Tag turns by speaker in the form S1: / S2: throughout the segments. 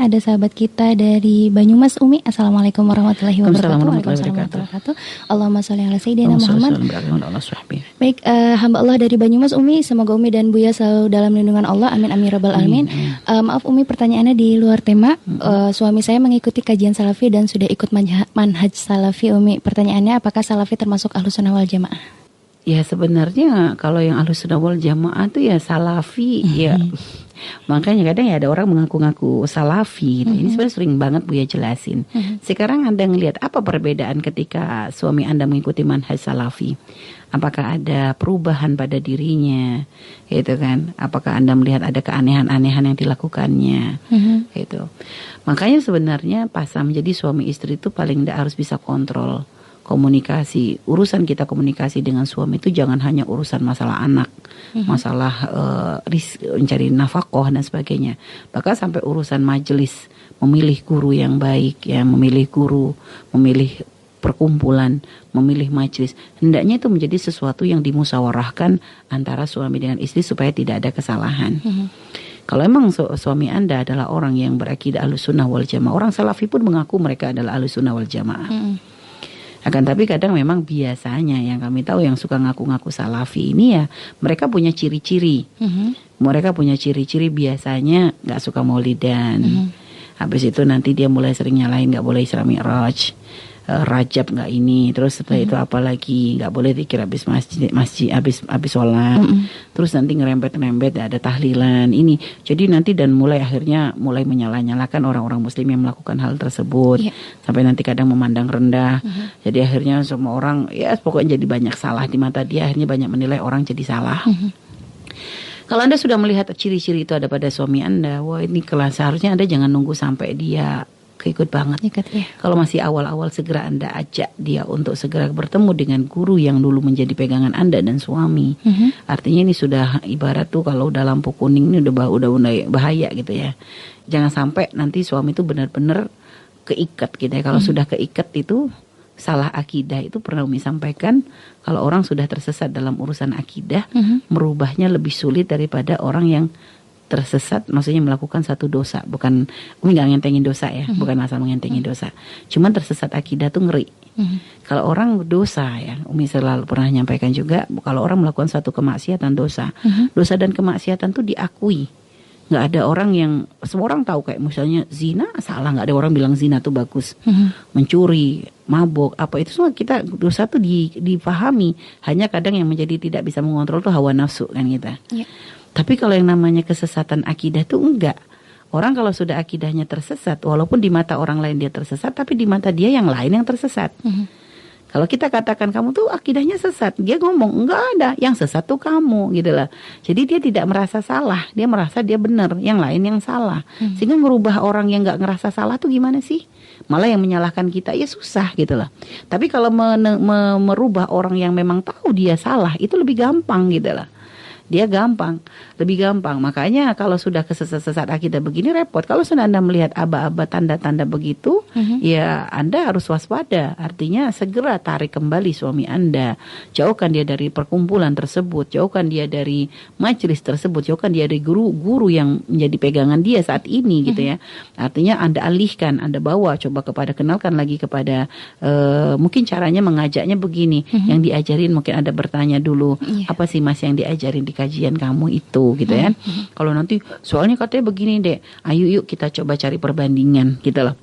S1: ada sahabat kita dari Banyumas, Umi. Assalamualaikum warahmatullahi wabarakatuh. Waalaikumsalam warahmatullahi wabarakatuh. Allahumma sholli ala sayyidina Muhammad. Baik, hamba Allah dari Banyumas, Umi. Semoga Umi dan Buya selalu dalam lindungan Allah. Amin amin rabbal alamin. Maaf Umi, pertanyaannya di luar tema. Suami saya mengikuti kajian salafi dan sudah ikut manhaj salafi, Umi. Pertanyaannya, apakah salafi termasuk Ahlus Sunnah wal Jamaah?
S2: Ya sebenarnya kalau yang Ahlus Sunnah wal Jamaah itu ya salafi ya. Makanya kadang ya ada orang mengaku-ngaku salafi gitu. Ini sebenarnya sering banget Buya jelasin. Sekarang Anda ngelihat apa perbedaan ketika suami Anda mengikuti manhaj salafi? Apakah ada perubahan pada dirinya, gitu kan? Apakah Anda melihat ada keanehan-anehan yang dilakukannya, gitu? Makanya sebenarnya pas menjadi suami istri itu paling tidak harus bisa kontrol komunikasi. Urusan kita komunikasi dengan suami itu jangan hanya urusan masalah anak, masalah mencari nafkah dan sebagainya. Bahkan sampai urusan majelis, memilih guru yang baik, ya, memilih guru, memilih perkumpulan, memilih majelis. Hendaknya itu menjadi sesuatu yang dimusyawarahkan antara suami dengan istri supaya tidak ada kesalahan. Kalau emang suami Anda adalah orang yang berakidah Ahlus Sunnah wal Jamaah, orang salafi pun mengaku mereka adalah Ahlus Sunnah wal Jamaah. Akan tapi kadang memang biasanya yang kami tahu yang suka ngaku-ngaku salafi ini ya mereka punya ciri-ciri. Mereka punya ciri-ciri biasanya nggak suka maulidan. Habis itu nanti dia mulai sering nyalain nggak boleh Isra Mi'raj, Rajab nggak ini, terus setelah itu apa lagi nggak boleh dikira habis masjid habis sholat, terus nanti ngerempet ada tahlilan ini, jadi nanti dan akhirnya mulai menyala-nyalakan orang-orang muslim yang melakukan hal tersebut, sampai nanti kadang memandang rendah, jadi akhirnya semua orang ya pokoknya jadi banyak salah di mata dia, akhirnya banyak menilai orang jadi salah. Kalau Anda sudah melihat ciri-ciri itu ada pada suami Anda, wah ini kelas seharusnya Anda jangan nunggu sampai dia keikut banget. Kalau masih awal-awal segera Anda ajak dia untuk segera bertemu dengan guru yang dulu menjadi pegangan Anda dan suami. Artinya ini sudah ibarat tuh kalau udah lampu kuning ini udah bahaya gitu ya. Jangan sampai nanti suami itu benar-benar keikat gitu ya. Kalau sudah keikat itu salah akidah itu pernah Umi sampaikan, kalau orang sudah tersesat dalam urusan akidah, merubahnya lebih sulit daripada orang yang tersesat, maksudnya melakukan satu dosa. Bukan, Umi gak ngentengin dosa ya, bukan masalah mengentengin dosa. Cuman tersesat akidah tuh ngeri. Kalau orang dosa ya, Umi selalu pernah nyampaikan juga, kalau orang melakukan satu kemaksiatan dosa, dosa dan kemaksiatan tuh diakui. Gak ada orang yang, semua orang tahu kayak misalnya zina salah, gak ada orang bilang zina tuh bagus. Mencuri, mabok, apa itu semua kita dosa tuh dipahami. Hanya kadang yang menjadi tidak bisa mengontrol tuh hawa nafsu kan kita. Tapi kalau yang namanya kesesatan akidah tuh enggak. Orang kalau sudah akidahnya tersesat, walaupun di mata orang lain dia tersesat, tapi di mata dia yang lain yang tersesat. Kalau kita katakan kamu tuh akidahnya sesat, dia ngomong enggak ada, yang sesat tuh kamu gitu lah. Jadi dia tidak merasa salah, dia merasa dia benar, yang lain yang salah. Sehingga merubah orang yang enggak ngerasa salah tuh gimana sih? Malah yang menyalahkan kita ya susah gitu lah. Tapi kalau merubah orang yang memang tahu dia salah itu lebih gampang gitu lah. Dia lebih gampang. Makanya kalau sudah kesesat-sesat akidah begini repot. Kalau sudah Anda melihat aba-aba tanda-tanda begitu, ya Anda harus waspada. Artinya segera tarik kembali suami Anda. Jauhkan dia dari perkumpulan tersebut, jauhkan dia dari majelis tersebut, jauhkan dia dari guru-guru yang menjadi pegangan dia saat ini gitu ya. Artinya Anda alihkan, Anda bawa, coba kenalkan lagi kepada mungkin caranya mengajaknya begini. Yang diajarin mungkin Anda bertanya dulu, apa sih Mas yang diajarin di kajian kamu itu gitu ya. Kalau nanti soalnya katanya begini deh, ayo yuk kita coba cari perbandingan gitu loh.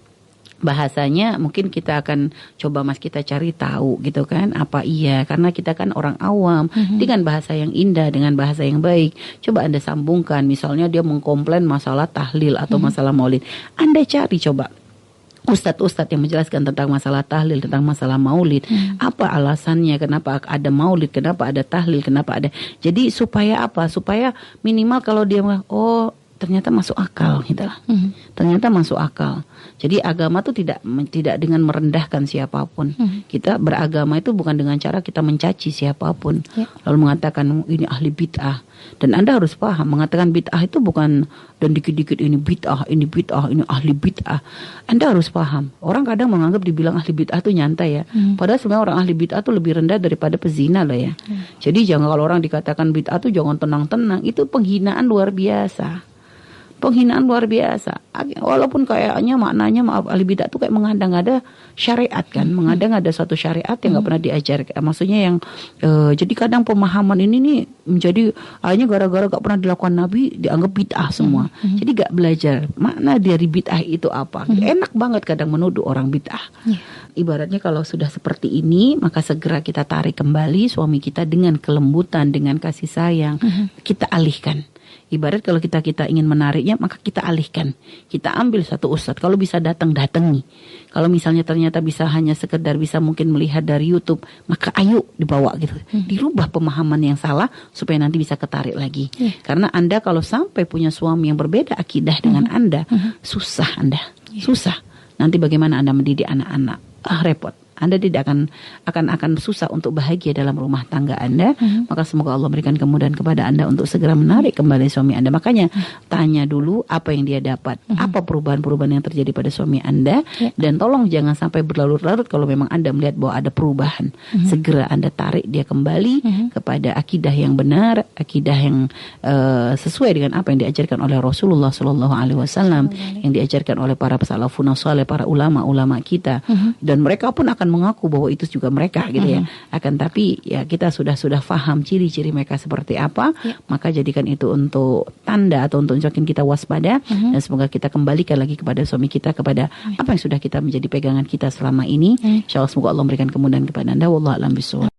S2: Bahasanya mungkin kita akan coba Mas kita cari tahu gitu kan, apa iya, karena kita kan orang awam, dengan bahasa yang indah, dengan bahasa yang baik. Coba Anda sambungkan, misalnya dia mengkomplain masalah tahlil atau masalah maulid, Anda cari coba ustadz-ustadz yang menjelaskan tentang masalah tahlil, tentang masalah maulid. Apa alasannya, kenapa ada maulid, kenapa ada tahlil, kenapa ada. Jadi supaya apa? Supaya minimal kalau dia, oh ternyata masuk akal gitu lah. Ternyata masuk akal. Jadi agama itu tidak dengan merendahkan siapapun. Kita beragama itu bukan dengan cara kita mencaci siapapun. Lalu mengatakan ini ahli bid'ah. Dan Anda harus paham, mengatakan bid'ah itu bukan dan dikit-dikit ini bid'ah, ini ahli bid'ah. Anda harus paham. Orang kadang menganggap dibilang ahli bid'ah itu nyantai ya. Padahal sebenarnya orang ahli bid'ah itu lebih rendah daripada pezina loh ya. Jadi jangan kalau orang dikatakan bid'ah itu jangan tenang-tenang. Itu penghinaan luar biasa. Penghinaan luar biasa. Walaupun kayaknya maknanya maaf ahli bidah tuh kayak mengada-ngada syariat kan, mengada-ngada suatu syariat yang nggak pernah diajarkan. Maksudnya yang jadi kadang pemahaman ini nih menjadi hanya gara-gara nggak pernah dilakukan Nabi dianggap bid'ah semua. Jadi nggak belajar makna dari bid'ah itu apa. Enak banget kadang menuduh orang bid'ah. Ibaratnya kalau sudah seperti ini, maka segera kita tarik kembali suami kita dengan kelembutan, dengan kasih sayang, kita alihkan. Ibarat kalau kita ingin menariknya, maka kita alihkan. Kita ambil satu ustadz. Kalau bisa datangi. Kalau misalnya ternyata bisa hanya sekedar bisa mungkin melihat dari YouTube, maka ayo dibawa gitu. Dirubah pemahaman yang salah supaya nanti bisa ketarik lagi. Karena Anda kalau sampai punya suami yang berbeda akidah dengan Anda, susah Anda. Susah. Nanti bagaimana Anda mendidik anak-anak? Repot. Anda tidak akan susah untuk bahagia dalam rumah tangga Anda. Maka semoga Allah berikan kemudahan kepada Anda untuk segera menarik kembali suami Anda. Makanya tanya dulu apa yang dia dapat, apa perubahan-perubahan yang terjadi pada suami Anda, dan tolong jangan sampai berlarut-larut kalau memang Anda melihat bahwa ada perubahan. Segera Anda tarik dia kembali kepada akidah yang benar, akidah yang sesuai dengan apa yang diajarkan oleh Rasulullah SAW, yang diajarkan oleh para salafun saleh, para ulama-ulama kita, dan mereka pun akan mengaku bahwa itu juga mereka gitu ya. Akan tapi ya kita sudah faham ciri-ciri mereka seperti apa, maka jadikan itu untuk tanda atau untuk menjadikan kita waspada, dan semoga kita kembalikan lagi kepada suami kita, kepada apa yang sudah kita menjadi pegangan kita selama ini. Insyaallah semoga Allah memberikan kemudahan kepada Anda. Wallahu a'lam bishawab.